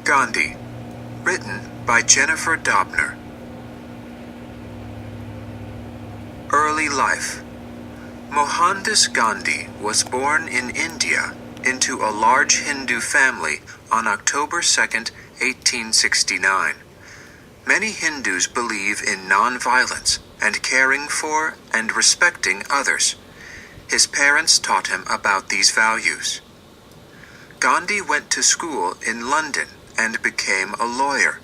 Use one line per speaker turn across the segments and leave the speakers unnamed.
Gandhi, written by Jennifer Dobner. Early life. Mohandas Gandhi was born in India into a large Hindu family on October 2, 1869. Many Hindus believe in non-violence and caring for and respecting others. His parents taught him about these values. Gandhi went to school in London and became a lawyer.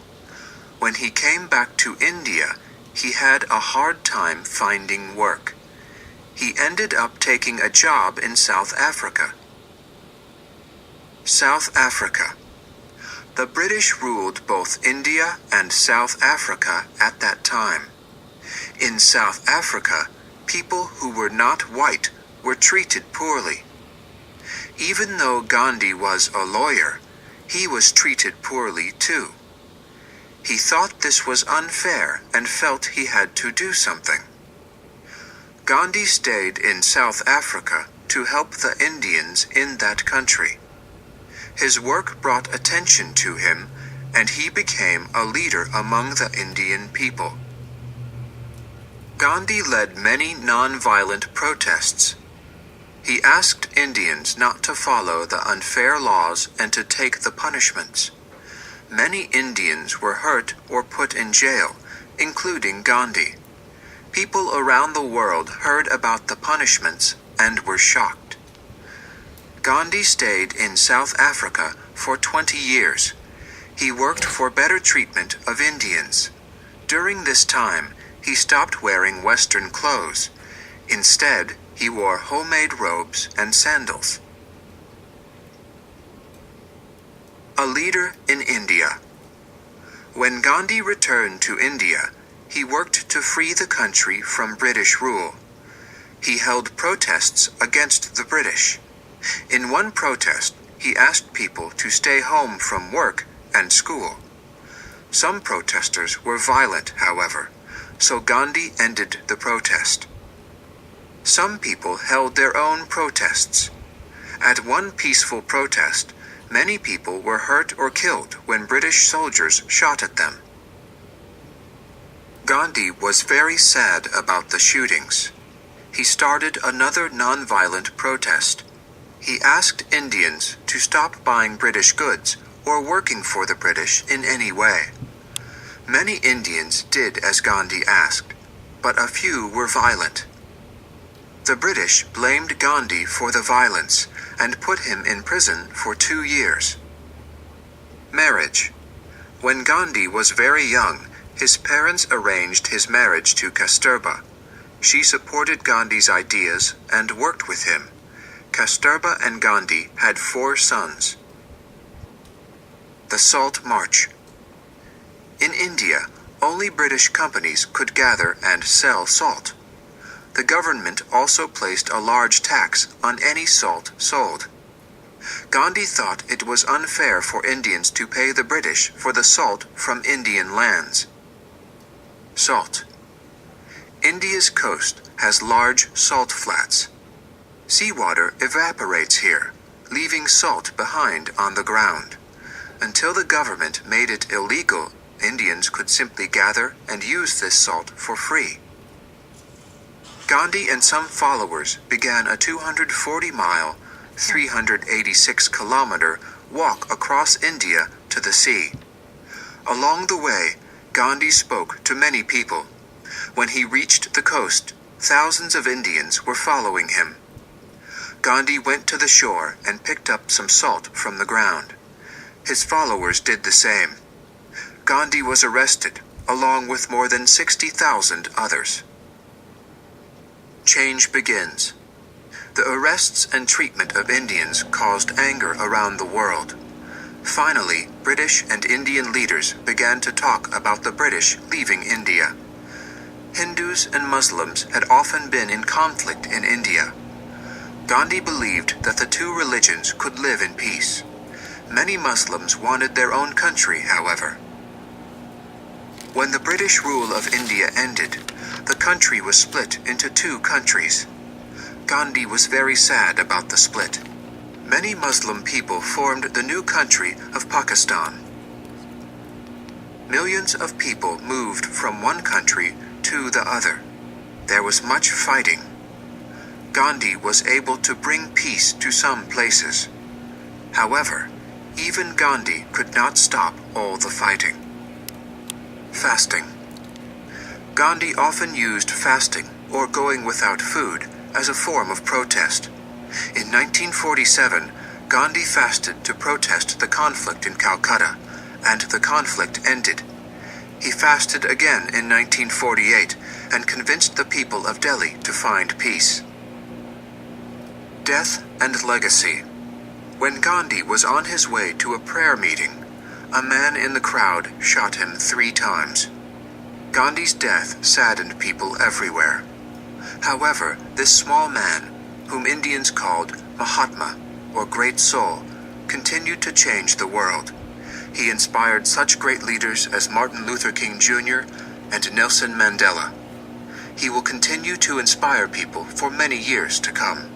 When he came back to India, he had a hard time finding work. He ended up taking a job in South Africa. South Africa. The British ruled both India and South Africa at that time. In South Africa, people who were not white were treated poorly. Even though Gandhi was a lawyer, he was treated poorly too. He thought this was unfair and felt he had to do something. Gandhi stayed in South Africa to help the Indians in that country. His work brought attention to him, and he became a leader among the Indian people. Gandhi led many non-violent protests. He asked Indians not to follow the unfair laws and to take the punishments. Many Indians were hurt or put in jail, including Gandhi. People around the world heard about the punishments and were shocked. Gandhi stayed in South Africa for 20 years. He worked for better treatment of Indians. During this time, he stopped wearing Western clothes. Instead, he wore homemade robes and sandals. A leader in India. When Gandhi returned to India, he worked to free the country from British rule. He held protests against the British. In one protest, he asked people to stay home from work and school. Some protesters were violent, however, so Gandhi ended the protest. Some people held their own protests. At one peaceful protest, many people were hurt or killed when British soldiers shot at them. Gandhi was very sad about the shootings. He started another non-violent protest. He asked Indians to stop buying British goods or working for the British in any way. Many Indians did as Gandhi asked, but a few were violent. The British blamed Gandhi for the violence and put him in prison for 2 years. Marriage. When Gandhi was very young, his parents arranged his marriage to Kasturba. She supported Gandhi's ideas and worked with him. Kasturba and Gandhi had 4 sons. The Salt March. In India, only British companies could gather and sell salt. The government also placed a large tax on any salt sold. Gandhi thought it was unfair for Indians to pay the British for the salt from Indian lands. Salt. India's coast has large salt flats. Seawater evaporates here, leaving salt behind on the ground. Until the government made it illegal, Indians could simply gather and use this salt for free. Gandhi and some followers began a 240-mile, 386-kilometer walk across India to the sea. Along the way, Gandhi spoke to many people. When he reached the coast, thousands of Indians were following him. Gandhi went to the shore and picked up some salt from the ground. His followers did the same. Gandhi was arrested, along with more than 60,000 others. Change begins. The arrests and treatment of Indians caused anger around the world. Finally, British and Indian leaders began to talk about the British leaving India. Hindus and Muslims had often been in conflict in India. Gandhi believed that the 2 religions could live in peace. Many Muslims wanted their own country, however. When the British rule of India ended, the country was split into 2 countries. Gandhi was very sad about the split. Many Muslim people formed the new country of Pakistan. Millions of people moved from one country to the other. There was much fighting. Gandhi was able to bring peace to some places. However, even Gandhi could not stop all the fighting. Fasting. Gandhi often used fasting or going without food as a form of protest. In 1947, Gandhi fasted to protest the conflict in Calcutta, and the conflict ended. He fasted again in 1948 and convinced the people of Delhi to find peace. Death and legacy. When Gandhi was on his way to a prayer meeting, a man in the crowd shot him 3 times. Gandhi's death saddened people everywhere. However, this small man, whom Indians called Mahatma, or Great Soul, continued to change the world. He inspired such great leaders as Martin Luther King Jr. and Nelson Mandela. He will continue to inspire people for many years to come.